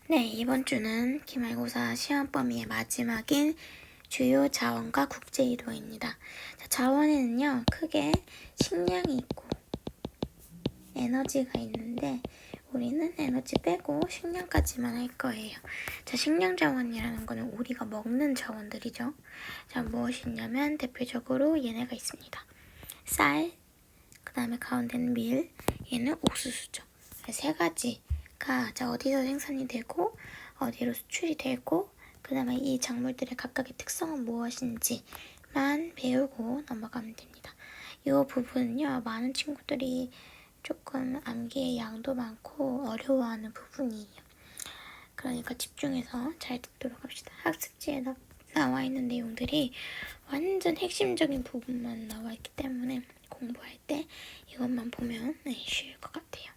네, 이번 주는 기말고사 시험 범위의 마지막인 주요 자원과 국제 이동입니다. 자원에는요, 크게 식량이 있고 에너지가 있는데 우리는 에너지 빼고 식량까지만 할 거예요. 식량 자원이라는 거는 우리가 먹는 자원들이죠. 무엇이 있냐면 대표적으로 얘네가 있습니다. 쌀, 그 다음에 가운데는 밀, 얘는 옥수수죠. 세 가지가 어디서 생산이 되고 어디로 수출이 되고 그 다음에 이 작물들의 각각의 특성은 무엇인지만 배우고 넘어가면 됩니다. 이 부분은요, 많은 친구들이 조금 암기의 양도 많고 어려워하는 부분이에요. 그러니까 집중해서 잘 듣도록 합시다. 학습지에 나와 있는 내용들이 완전 핵심적인 부분만 나와 있기 때문에 공부할 때 이것만 보면 쉬울 것 같아요.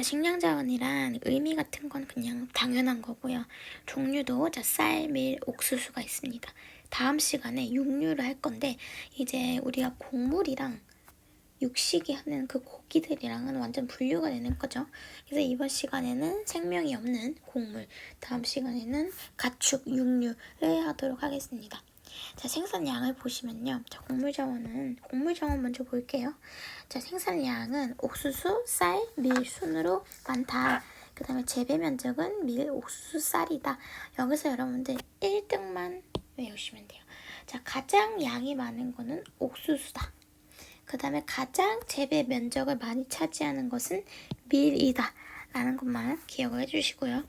식량 자원이란 의미 같은 건 그냥 당연한 거고요. 종류도 쌀, 밀, 옥수수가 있습니다. 다음 시간에 육류를 할 건데 이제 우리가 곡물이랑 육식이 하는 그 고기들이랑은 완전 분류가 되는 거죠. 그래서 이번 시간에는 생명이 없는 곡물, 다음 시간에는 가축, 육류를 하도록 하겠습니다. 생산량을 보시면요. 곡물 자원 먼저 볼게요. 생산량은 옥수수, 쌀, 밀 순으로 많다. 그 다음에 재배 면적은 밀, 옥수수, 쌀이다. 여기서 여러분들 1등만 외우시면 돼요. 가장 양이 많은 거는 옥수수다. 그 다음에 가장 재배 면적을 많이 차지하는 것은 밀이다 라는 것만 기억을 해주시고요.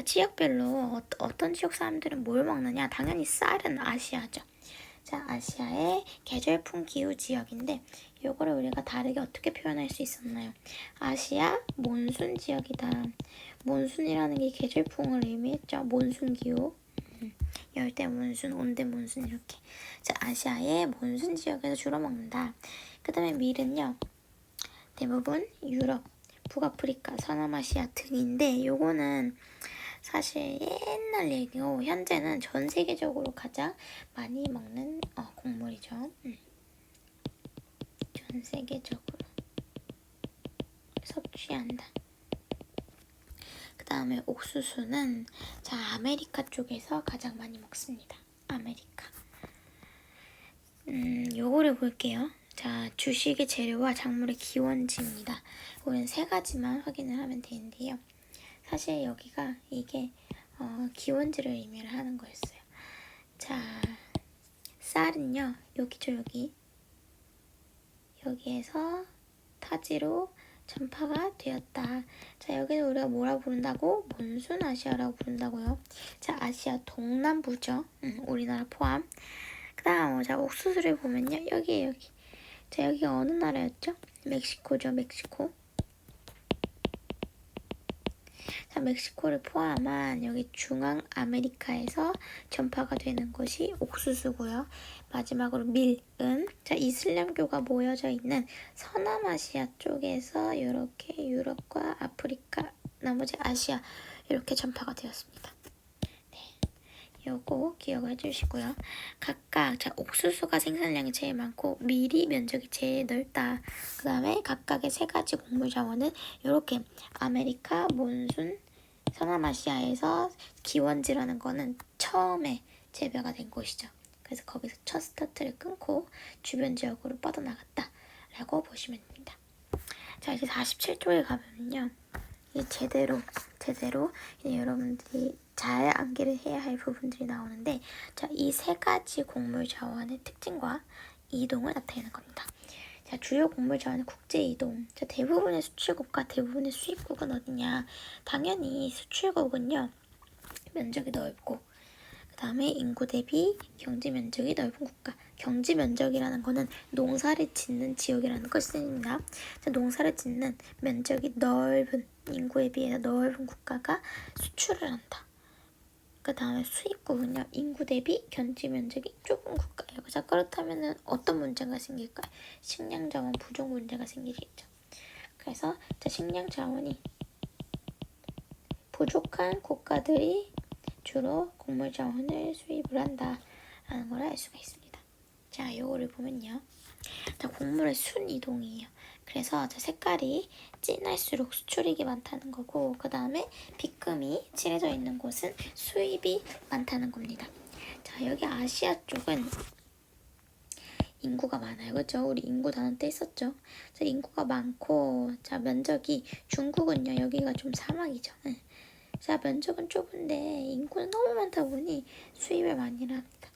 지역별로 어떤 지역 사람들은 뭘 먹느냐? 당연히 쌀은 아시아죠. 아시아의 계절풍 기후 지역인데 요거를 우리가 다르게 어떻게 표현할 수 있었나요? 아시아 몬순 지역이다. 몬순이라는 게 계절풍을 의미했죠. 몬순 기후. 열대 몬순, 온대 몬순 이렇게. 아시아의 몬순 지역에서 주로 먹는다. 그 다음에 밀은요. 대부분 유럽, 북아프리카, 서남아시아 등인데 요거는 사실 옛날 얘기고 현재는 전 세계적으로 가장 많이 먹는 곡물이죠. 전 세계적으로 섭취한다. 그 다음에 옥수수는 아메리카 쪽에서 가장 많이 먹습니다. 아메리카. 요거를 볼게요. 주식의 재료와 작물의 기원지입니다. 오늘 세 가지만 확인을 하면 되는데요. 사실 여기가 이게 기원지를 의미를 하는 거였어요. 쌀은요. 여기죠, 여기. 여기에서 타지로 전파가 되었다. 여기는 우리가 뭐라 부른다고? 몬순 아시아라고 부른다고요. 아시아 동남부죠. 우리나라 포함. 그 다음 옥수수를 보면요. 여기. 여기가 어느 나라였죠? 멕시코죠, 멕시코. 멕시코를 포함한 여기 중앙 아메리카에서 전파가 되는 것이 옥수수고요. 마지막으로 밀은 이슬람교가 모여져 있는 서남아시아 쪽에서 이렇게 유럽과 아프리카, 나머지 아시아 이렇게 전파가 되었습니다. 요거 기억을 해주시고요. 각각 옥수수가 생산량이 제일 많고 밀이 면적이 제일 넓다. 그 다음에 각각의 세 가지 곡물 자원은 이렇게 아메리카, 몬순, 서남아시아에서 기원지라는 거는 처음에 재배가 된 곳이죠. 그래서 거기서 첫 스타트를 끊고 주변 지역으로 뻗어나갔다 라고 보시면 됩니다. 이제 47쪽에 가면요. 제대로 이제 여러분들이 잘 암기를 해야 할 부분들이 나오는데 이 세 가지 곡물 자원의 특징과 이동을 나타내는 겁니다. 주요 곡물 자원의 국제 이동. 대부분의 수출국과 대부분의 수입국은 어디냐? 당연히 수출국은요. 면적이 넓고 그 다음에 인구 대비 경제 면적이 넓은 국가. 경제 면적이라는 거는 농사를 짓는 지역이라는 것입니다. 농사를 짓는 면적이 넓은 인구에 비해서 넓은 국가가 수출을 한다. 그 다음에 수입국은요. 인구 대비 경제 면적이 좁은 국가예요. 그렇다면 어떤 문제가 생길까요? 식량 자원 부족 문제가 생기겠죠. 그래서 식량 자원이 부족한 국가들이 주로 곡물 자원을 수입을 한다라는 걸 알 수가 있습니다. 요거를 보면요. 곡물의 순 이동이에요. 그래서 색깔이 진할수록 수출입이 많다는 거고, 그 다음에 빗금이 칠해져 있는 곳은 수입이 많다는 겁니다. 자, 여기 아시아 쪽은 인구가 많아요. 그렇죠? 우리 인구 단어 때 있었죠. 자, 인구가 많고, 자, 면적이, 중국은요, 여기가 좀 사막이죠. 네. 자, 면적은 좁은데 인구는 너무 많다 보니 수입을 많이 합니다.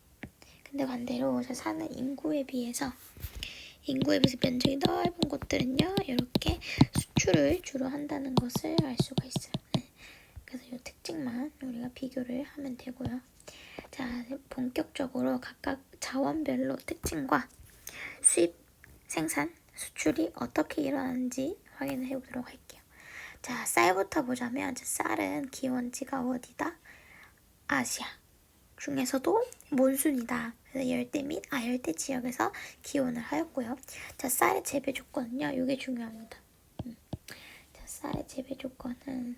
근데 반대로 자, 사는 인구에 비해서 면적이 넓은 곳들은요, 이렇게 수출을 주로 한다는 것을 알 수가 있어요. 네. 그래서 이 특징만 우리가 비교를 하면 되고요. 자, 본격적으로 각각 자원별로 특징과 수입, 생산, 수출이 어떻게 일어나는지 확인해 보도록 할게요. 자, 쌀부터 보자면 쌀은 기원지가 어디다? 아시아 중에서도 몬순이다. 그래서 열대 및 아열대 지역에서 기원을 하였고요. 자, 쌀의 재배 조건은요, 이게 중요합니다. 자, 쌀의 재배 조건은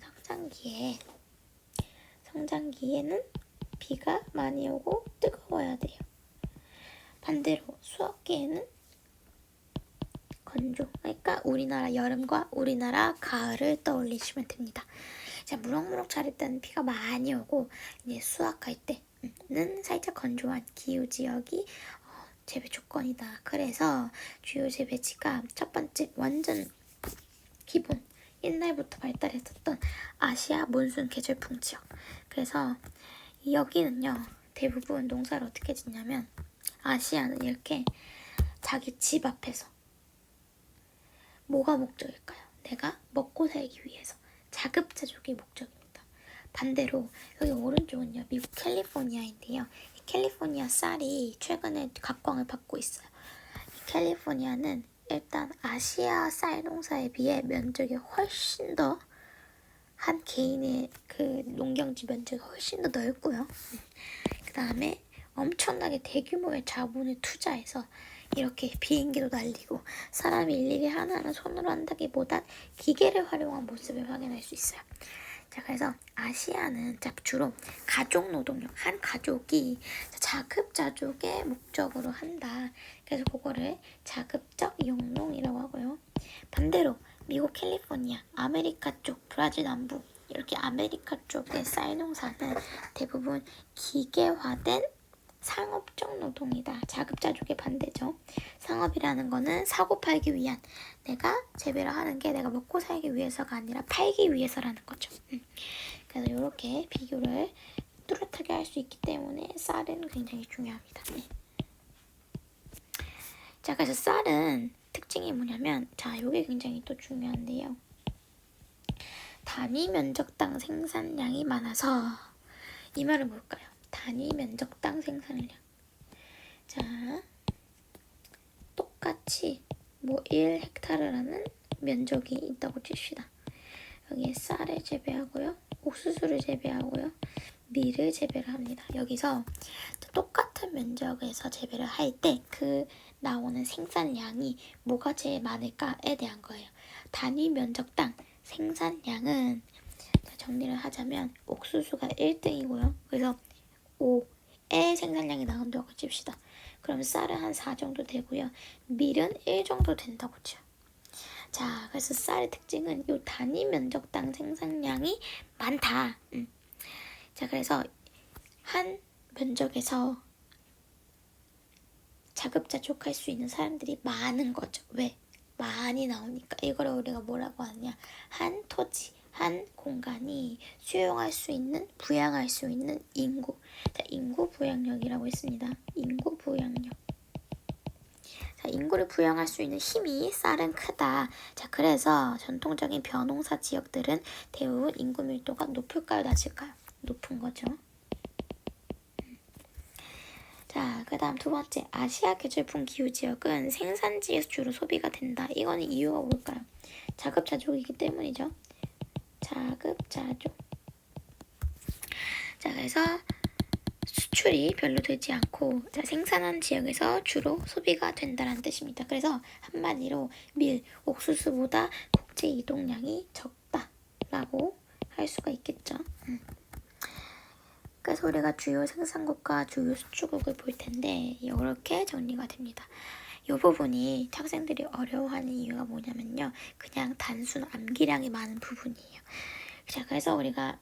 성장기에는 비가 많이 오고 뜨거워야 돼요. 반대로 수확기에는 건조. 그러니까 우리나라 여름과 우리나라 가을을 떠올리시면 됩니다. 자, 무럭무럭 자랄 때는 비가 많이 오고, 이제 수확할 때는 살짝 건조한 기후 지역이 재배 조건이다. 그래서 주요 재배지가 첫 번째 완전 기본 옛날부터 발달했었던 아시아 몬순 계절풍 지역. 그래서 여기는요, 대부분 농사를 어떻게 짓냐면, 아시아는 이렇게 자기 집 앞에서 뭐가 목적일까요? 내가 먹고 살기 위해서. 자급자족이 목적입니다. 반대로 여기 오른쪽은요, 미국 캘리포니아인데요. 이 캘리포니아 쌀이 최근에 각광을 받고 있어요. 이 캘리포니아는 일단 아시아 쌀 농사에 비해 면적이 훨씬 더, 한 개인의 그 농경지 면적이 훨씬 더 넓고요. 그 다음에 엄청나게 대규모의 자본을 투자해서 이렇게 비행기도 날리고 사람이 일일이 하나하나 손으로 한다기보단 기계를 활용한 모습을 확인할 수 있어요. 자, 그래서 아시아는 주로 가족 노동력, 한 가족이 자급자족의 목적으로 한다. 그래서 그거를 자급적 영농이라고 하고요. 반대로 미국 캘리포니아, 아메리카 쪽, 브라질 남부 이렇게 아메리카 쪽의 쌀 농사는 대부분 기계화된 상업적 노동이다. 자급자족의 반대죠. 상업이라는 거는 사고 팔기 위한, 내가 재배를 하는 게 내가 먹고 살기 위해서가 아니라 팔기 위해서라는 거죠. 그래서 이렇게 비교를 뚜렷하게 할 수 있기 때문에 쌀은 굉장히 중요합니다. 네. 자, 그래서 쌀은 특징이 뭐냐면, 자, 이게 굉장히 또 중요한데요. 단위 면적당 생산량이 많아서, 이 말은 뭘까요? 단위 면적당 생산량. 자, 똑같이 1헥타르라는 면적이 있다고 칩시다. 여기에 쌀을 재배하고요, 옥수수를 재배하고요, 밀을 재배를 합니다. 여기서 똑같은 면적에서 재배를 할 때 그 나오는 생산량이 뭐가 제일 많을까에 대한 거예요. 단위 면적당 생산량은, 정리를 하자면 옥수수가 1등이고요. 그래서 5의 생산량이 나온다고 칩시다. 그럼 쌀은 한 4 정도 되고요. 밀은 1 정도 된다고 쳐요. 자, 그래서 쌀의 특징은 이 단위 면적당 생산량이 많다. 자, 그래서 한 면적에서 자급자족할 수 있는 사람들이 많은 거죠. 왜? 많이 나오니까. 이걸 우리가 뭐라고 하냐? 한 토지, 한 공간이 수용할 수 있는, 부양할 수 있는 인구. 자, 인구 부양력이라고 했습니다. 인구 부양력. 자, 인구를 부양할 수 있는 힘이 쌀은 크다. 자, 그래서 전통적인 벼농사 지역들은 대부분 인구 밀도가 높을까요, 낮을까요? 높은 거죠. 자, 그 다음 두 번째, 아시아 계절풍 기후 지역은 생산지에서 주로 소비가 된다. 이거는 이유가 뭘까요? 자급자족이기 때문이죠. 자급자족. 자, 그래서 수출이 별로 되지 않고, 자, 생산한 지역에서 주로 소비가 된다는 뜻입니다. 그래서 한마디로 밀, 옥수수보다 국제 이동량이 적다라고 할 수가 있겠죠. 그래서 우리가 주요 생산국과 주요 수출국을 볼 텐데 이렇게 정리가 됩니다. 이 부분이 학생들이 어려워하는 이유가 뭐냐면요. 그냥 단순 암기량이 많은 부분이에요. 자, 그래서 우리가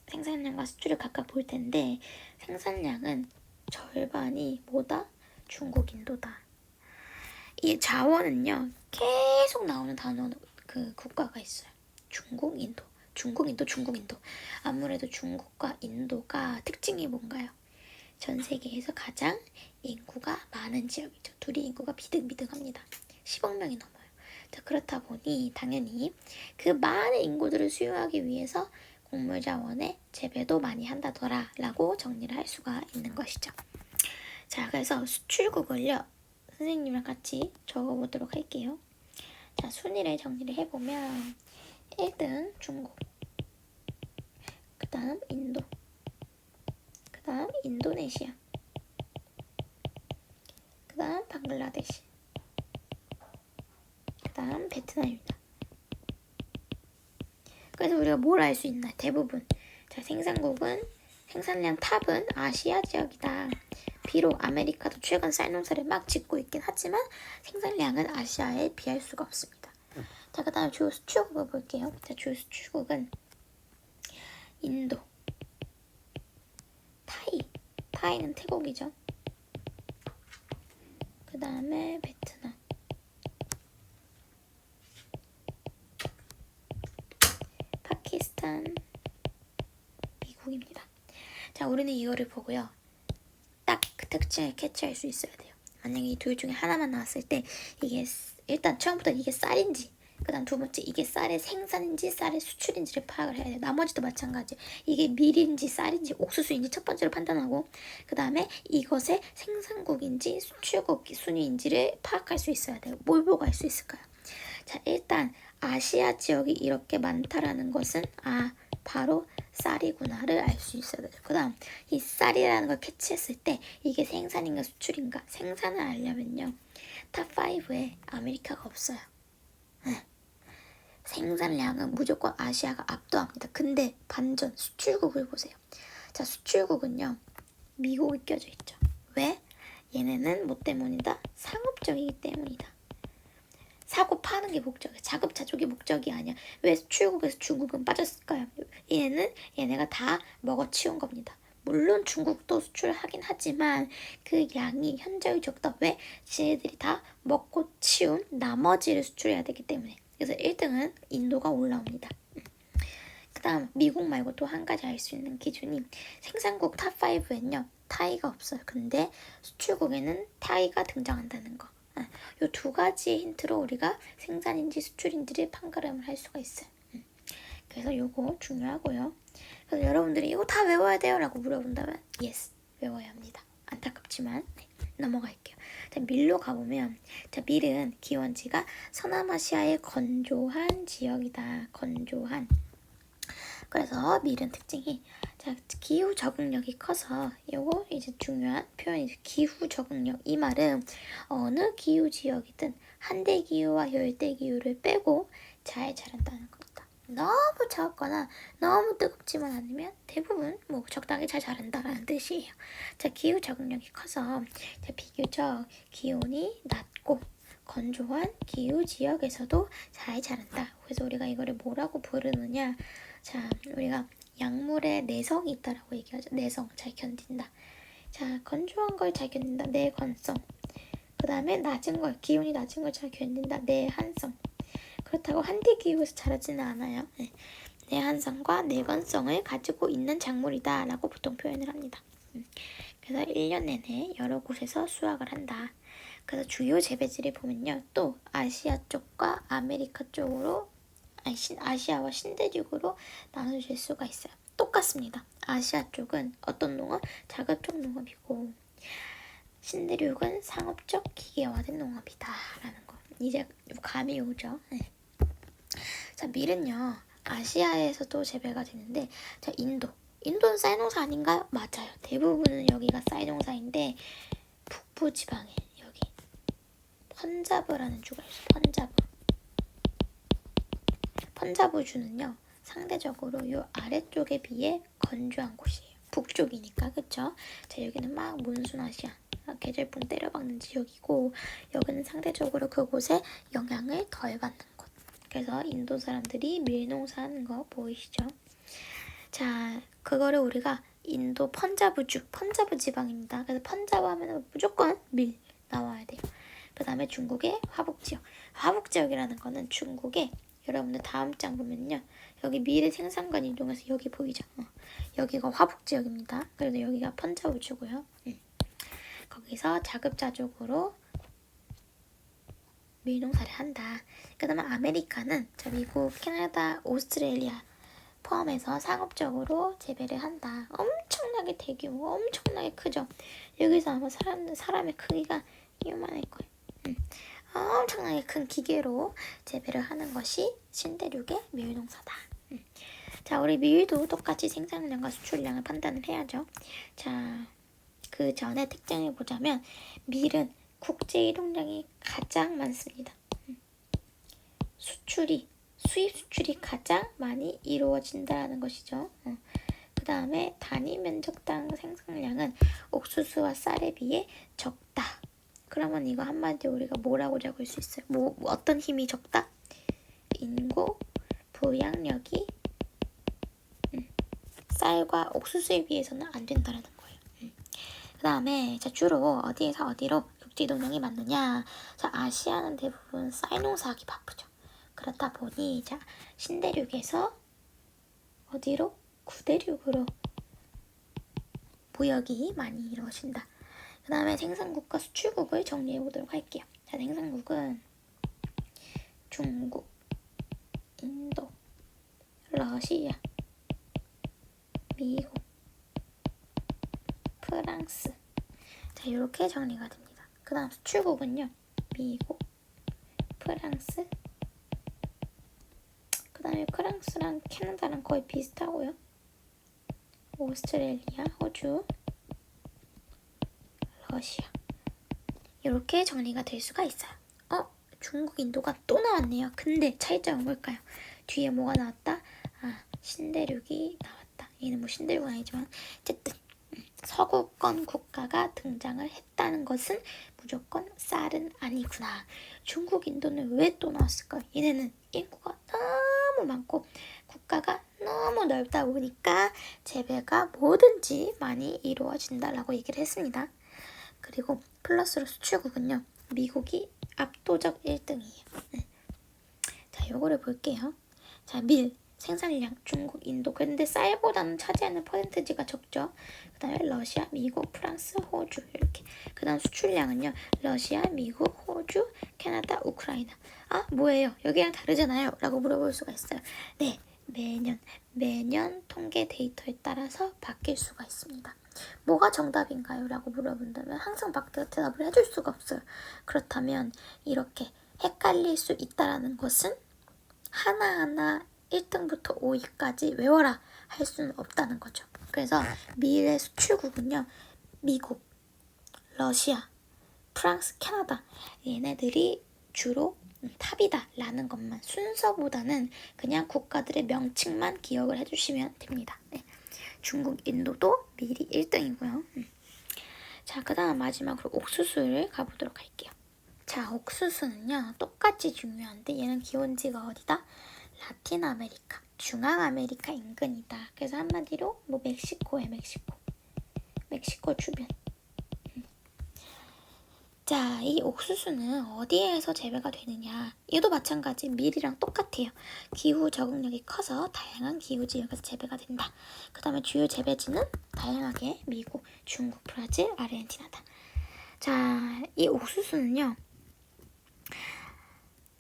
생산량과 수출을 각각 볼 텐데 생산량은 절반이 뭐다? 중국, 인도다. 이 자원은요. 계속 나오는 단어 그 국가가 있어요. 중국, 인도. 중국, 인도, 중국, 인도. 아무래도 중국과 인도가 특징이 뭔가요? 전 세계에서 가장 인구가 많은 지역이죠. 둘이 인구가 비등비등합니다. 10억 명이 넘어요. 자, 그렇다 보니 당연히 그 많은 인구들을 수용하기 위해서 곡물 자원의 재배도 많이 한다더라 라고 정리를 할 수가 있는 것이죠. 자, 그래서 수출국을요. 선생님이랑 같이 적어보도록 할게요. 자, 순위를 정리를 해보면 1등 중국, 그 다음 인도, 그 다음 인도네시아, 그 다음 방글라데시, 그 다음 베트남입니다. 그래서 우리가 뭘 알 수 있나? 대부분 자, 생산량 탑은 아시아 지역이다. 비록 아메리카도 최근 쌀농사를 막 짓고 있긴 하지만 생산량은 아시아에 비할 수가 없습니다. 자, 그 다음 주요 수출국을 볼게요. 자, 주요 수출국은 인도, 타이는 태국이죠. 그 다음에 베트남, 파키스탄, 미국입니다. 자, 우리는 이거를 보고요. 딱 그 특징을 캐치할 수 있어야 돼요. 만약에 이 둘 중에 하나만 나왔을 때 이게 일단 처음부터 이게 쌀인지 그 다음 두 번째 이게 쌀의 생산인지 쌀의 수출인지를 파악을 해야 돼요. 나머지도 마찬가지. 이게 밀인지 쌀인지 옥수수인지 첫 번째로 판단하고 그 다음에 이것의 생산국인지 수출국 순위인지를 파악할 수 있어야 돼요. 뭘 보고 알 수 있을까요? 자, 일단 아시아 지역이 이렇게 많다라는 것은 바로 쌀이구나를 알 수 있어야 돼요. 그 다음 이 쌀이라는 걸 캐치했을 때 이게 생산인가 수출인가 생산을 알려면요. 탑5에 아메리카가 없어요. 생산량은 무조건 아시아가 압도합니다. 근데 반전 수출국을 보세요. 자, 수출국은요. 미국이 껴져 있죠. 왜? 얘네는 뭐 때문이다? 상업적이기 때문이다. 사고 파는 게 목적이야. 자급자족이 목적이 아니야. 왜 수출국에서 중국은 빠졌을까요? 얘네가 다 먹어치운 겁니다. 물론 중국도 수출을 하긴 하지만 그 양이 현저히 적다. 왜? 지네들이 다 먹고 치운 나머지를 수출해야 되기 때문에. 그래서 1등은 인도가 올라옵니다. 그 다음 미국 말고 또 한 가지 알 수 있는 기준이 생산국 탑5엔요. 타이가 없어요. 근데 수출국에는 타이가 등장한다는 거. 이 두 가지 힌트로 우리가 생산인지 수출인지를 판가름을 할 수가 있어요. 그래서 요거 중요하고요. 그래서 여러분들이 이거 다 외워야 돼요 라고 물어본다면 yes, 외워야 합니다. 안타깝지만 넘어갈게요. 자, 밀로 가보면 자, 밀은 기원지가 서남아시아의 건조한 지역이다. 건조한. 그래서 밀은 특징이 자, 기후 적응력이 커서 요거 이제 중요한 표현이죠. 기후 적응력. 이 말은 어느 기후 지역이든 한대 기후와 열대 기후를 빼고 잘 자란다는 겁니다. 너무 차갑거나 너무 뜨겁지만 않으면 대부분 뭐 적당히 잘 자란다라는 뜻이에요. 자, 기후 적응력이 커서 자, 비교적 기온이 낮고 건조한 기후 지역에서도 잘 자란다. 그래서 우리가 이거를 뭐라고 부르느냐? 자, 우리가 약물에 내성이 있다라고 얘기하죠. 내성, 잘 견딘다. 자, 건조한 걸 잘 견딘다. 내건성. 그 다음에 낮은 걸, 기온이 낮은 걸 잘 견딘다. 내한성. 그렇다고 한대 기후에서 자라지는 않아요. 내한성과 내건성을 가지고 있는 작물이다 라고 보통 표현을 합니다. 그래서 1년 내내 여러 곳에서 수확을 한다. 그래서 주요 재배지를 보면요. 또 아시아 쪽과 아메리카 쪽으로 아시아와 신대륙으로 나눠질 수가 있어요. 똑같습니다. 아시아 쪽은 어떤 농업? 자급적 농업이고 신대륙은 상업적 기계화된 농업이다 라는 거. 이제 감이 오죠. 자, 밀은요. 아시아에서도 재배가 되는데 자, 인도는 쌀농사 아닌가요? 맞아요. 대부분은 여기가 쌀농사인데 북부지방에 여기 펀자브라는 주가 있어요. 펀자브주는요. 상대적으로 이 아래쪽에 비해 건조한 곳이에요. 북쪽이니까 그쵸? 자 여기는 막 몬순아시아 계절풍 때려박는 지역이고 여기는 상대적으로 그곳에 영향을 덜 받는 곳. 그래서 인도 사람들이 밀농사하는 거 보이시죠? 자 그거를 우리가 인도 펀자브 지방입니다. 그래서 펀자브 하면 무조건 밀 나와야 돼요. 그 다음에 중국의 화북지역. 화북지역이라는 거는 중국의 여러분들 다음 장 보면요. 여기 밀의 생산관 이동해서 여기 보이죠? 여기가 화북지역입니다. 그래서 여기가 펀자브주고요. 거기서 자급자족으로 밀농사를 한다. 그 다음에 아메리카는 미국, 캐나다, 오스트레일리아 포함해서 상업적으로 재배를 한다. 엄청나게 대규모, 엄청나게 크죠. 여기서 아마 사람의 크기가 이만할 거예요. 엄청나게 큰 기계로 재배를 하는 것이 신대륙의 밀농사다. 자, 우리 밀도 똑같이 생산량과 수출량을 판단을 해야죠. 자, 그 전에 특징을 보자면 밀은 국제 이동량이 가장 많습니다. 수입 수출이 가장 많이 이루어진다는 것이죠. 그 다음에 단위 면적당 생산량은 옥수수와 쌀에 비해 적다. 그러면 이거 한마디로 우리가 뭐라고 적을 수 있어요? 어떤 힘이 적다? 인구, 부양력이 쌀과 옥수수에 비해서는 안 된다라는 거예요. 그 다음에 주로 어디에서 어디로 국제 이동량이 많느냐? 아시아는 대부분 쌀 농사하기 바쁘죠. 그렇다 보니 신대륙에서 어디로? 구대륙으로 무역이 많이 이루어진다. 그 다음에 생산국과 수출국을 정리해 보도록 할게요. 생산국은 중국, 인도, 러시아, 미국, 프랑스. 이렇게 정리가 됩니다. 그 다음 수출국은요. 미국, 프랑스. 그 다음에 프랑스랑 캐나다랑 거의 비슷하고요. 오스트레일리아, 호주, 러시아. 이렇게 정리가 될 수가 있어요. 중국, 인도가 또 나왔네요. 근데 차이점은 뭘까요? 뒤에 뭐가 나왔다? 신대륙이 나왔다. 얘는 신대륙은 아니지만 어쨌든 서구권 국가가 등장을 했다는 것은 무조건 쌀은 아니구나. 중국, 인도는 왜 또 나왔을까요? 얘네는 인구가 너무 많고 국가가 너무 넓다 보니까 재배가 뭐든지 많이 이루어진다라고 얘기를 했습니다. 그리고 플러스로 수출국은요. 미국이 압도적 1등이에요. 요거를 볼게요. 밀 생산량 중국, 인도. 근데 쌀보다는 차지하는 퍼센티지가 적죠. 그 다음에 러시아, 미국, 프랑스, 호주 이렇게. 그 다음 수출량은요. 러시아, 미국, 호주, 캐나다, 우크라이나. 뭐예요? 여기랑 다르잖아요. 라고 물어볼 수가 있어요. 네, 매년 통계 데이터에 따라서 바뀔 수가 있습니다. 뭐가 정답인가요? 라고 물어본다면 항상 대답을 해줄 수가 없어요. 그렇다면 이렇게 헷갈릴 수 있다는 것은 하나하나 1등부터 5위까지 외워라 할 수는 없다는 거죠. 그래서 밀의 수출국은요. 미국, 러시아, 프랑스, 캐나다 얘네들이 주로 탑이다 라는 것만 순서보다는 그냥 국가들의 명칭만 기억을 해주시면 됩니다. 중국, 인도도 밀이 1등이고요. 그 다음 마지막으로 옥수수를 가보도록 할게요. 옥수수는요. 똑같이 중요한데 얘는 기원지가 어디다? 라틴 아메리카, 중앙 아메리카 인근이다. 그래서 한마디로 멕시코에 멕시코 주변. 이 옥수수는 어디에서 재배가 되느냐? 얘도 마찬가지 밀이랑 똑같아요. 기후 적응력이 커서 다양한 기후 지역에서 재배가 된다. 그 다음에 주요 재배지는 다양하게 미국, 중국, 브라질, 아르헨티나다. 이 옥수수는요.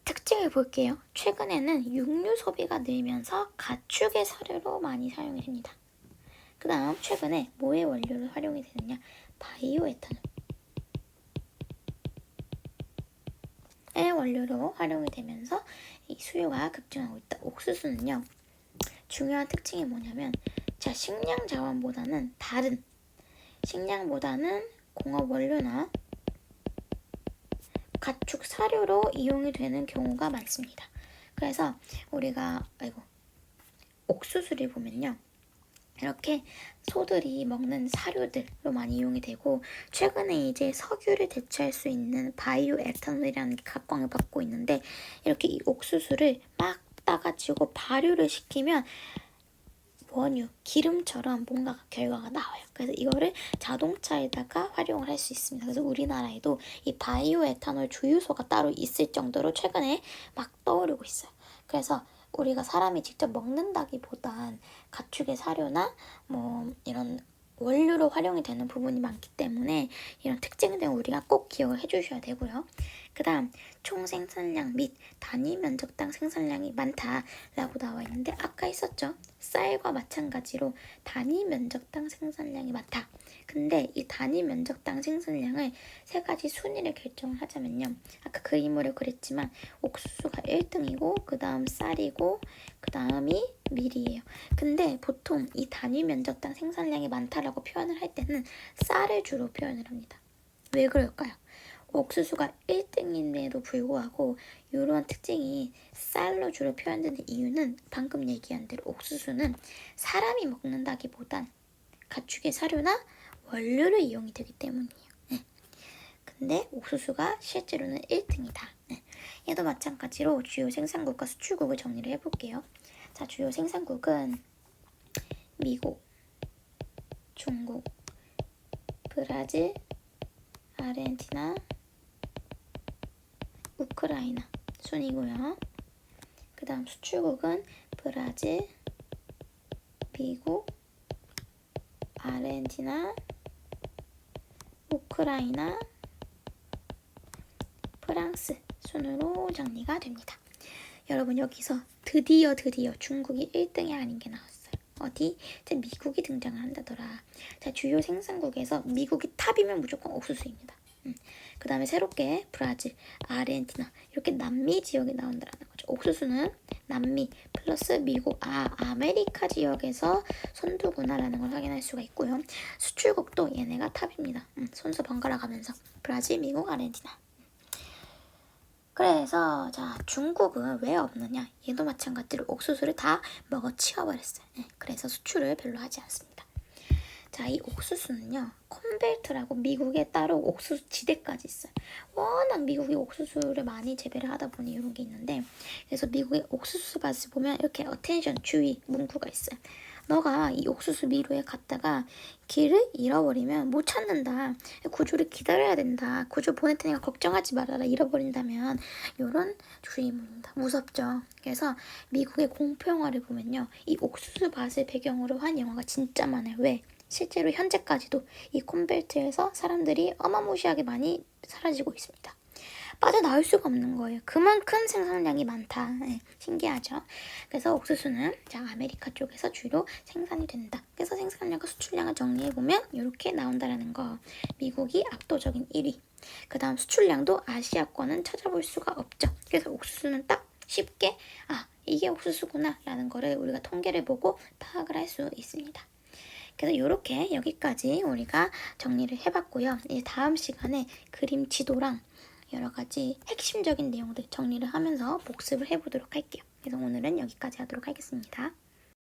특징을 볼게요. 최근에는 육류 소비가 늘면서 가축의 사료로 많이 사용이 됩니다. 그 다음 최근에 뭐의 원료로 활용이 되느냐? 바이오에탄올. 의 원료로 활용이 되면서 이 수요가 급증하고 있다. 옥수수는요. 중요한 특징이 뭐냐면 식량 자원보다는 식량보다는 공업 원료나 가축 사료로 이용이 되는 경우가 많습니다. 그래서 우리가 옥수수를 보면요. 이렇게 소들이 먹는 사료들로 많이 이용이 되고, 최근에 이제 석유를 대체할 수 있는 바이오 에탄올이라는 게 각광을 받고 있는데, 이렇게 이 옥수수를 막 따가지고 발효를 시키면 원유, 기름처럼 뭔가 결과가 나와요. 그래서 이거를 자동차에다가 활용을 할 수 있습니다. 그래서 우리나라에도 이 바이오 에탄올 주유소가 따로 있을 정도로 최근에 막 떠오르고 있어요. 그래서 우리가 사람이 직접 먹는다기보단 가축의 사료나 뭐 이런 원료로 활용이 되는 부분이 많기 때문에 이런 특징들은 우리가 꼭 기억을 해주셔야 되고요. 그 다음 총 생산량 및 단위 면적당 생산량이 많다라고 나와 있는데, 아까 있었죠? 쌀과 마찬가지로 단위 면적당 생산량이 많다. 근데 이 단위 면적당 생산량을 세 가지 순위를 결정을 하자면요. 아까 그림으로 그랬지만 옥수수가 1등이고 그 다음 쌀이고 그 다음이 밀이에요. 근데 보통 이 단위 면적당 생산량이 많다라고 표현을 할 때는 쌀을 주로 표현을 합니다. 왜 그럴까요? 옥수수가 1등임에도 불구하고 이런 특징이 쌀로 주로 표현되는 이유는 방금 얘기한 대로 옥수수는 사람이 먹는다기보단 가축의 사료나 원료로 이용이 되기 때문이에요. 네. 근데 옥수수가 실제로는 1등이다. 네. 얘도 마찬가지로 주요 생산국과 수출국을 정리를 해볼게요. 자, 주요 생산국은 미국, 중국, 브라질, 아르헨티나, 우크라이나 순이고요. 그 다음 수출국은 브라질, 미국, 아르헨티나, 우크라이나, 프랑스 순으로 정리가 됩니다. 여러분, 여기서 드디어 중국이 1등이 아닌 게 나왔어요. 어디? 이제 미국이 등장을 한다더라. 자, 주요 생산국에서 미국이 탑이면 무조건 옥수수입니다. 그 다음에 새롭게 브라질, 아르헨티나 이렇게 남미 지역이 나온다는 거죠. 옥수수는 남미 플러스 미국, 아메리카 지역에서 선두구나라는 걸 확인할 수가 있고요. 수출국도 얘네가 탑입니다. 손수 번갈아 가면서 브라질, 미국, 아르헨티나. 그래서 자, 중국은 왜 없느냐? 얘도 마찬가지로 옥수수를 다 먹어치워버렸어요. 그래서 수출을 별로 하지 않습니다. 자, 이 옥수수는요, 콘벨트라고 미국에 따로 옥수수 지대까지 있어요. 워낙 미국이 옥수수를 많이 재배를 하다 보니 이런 게 있는데, 그래서 미국의 옥수수 밭을 보면 이렇게 어텐션 주의 문구가 있어요. 너가 이 옥수수 미루에 갔다가 길을 잃어버리면 못 찾는다. 구조를 기다려야 된다. 구조 보낼 테니까 걱정하지 말아라. 잃어버린다면. 이런 주의문입니다. 무섭죠. 그래서 미국의 공포영화를 보면요, 이 옥수수 밭을 배경으로 한 영화가 진짜 많아요. 왜? 실제로 현재까지도 이 콘벨트에서 사람들이 어마무시하게 많이 사라지고 있습니다. 빠져나올 수가 없는 거예요. 그만큼 생산량이 많다. 네, 신기하죠? 그래서 옥수수는 자, 아메리카 쪽에서 주로 생산이 된다. 그래서 생산량과 수출량을 정리해보면 이렇게 나온다라는 거. 미국이 압도적인 1위. 그 다음 수출량도 아시아권은 찾아볼 수가 없죠. 그래서 옥수수는 딱 쉽게 이게 옥수수구나 라는 거를 우리가 통계를 보고 파악을 할 수 있습니다. 그래서 이렇게 여기까지 우리가 정리를 해봤고요. 이제 다음 시간에 그림 지도랑 여러 가지 핵심적인 내용들 정리를 하면서 복습을 해보도록 할게요. 그래서 오늘은 여기까지 하도록 하겠습니다.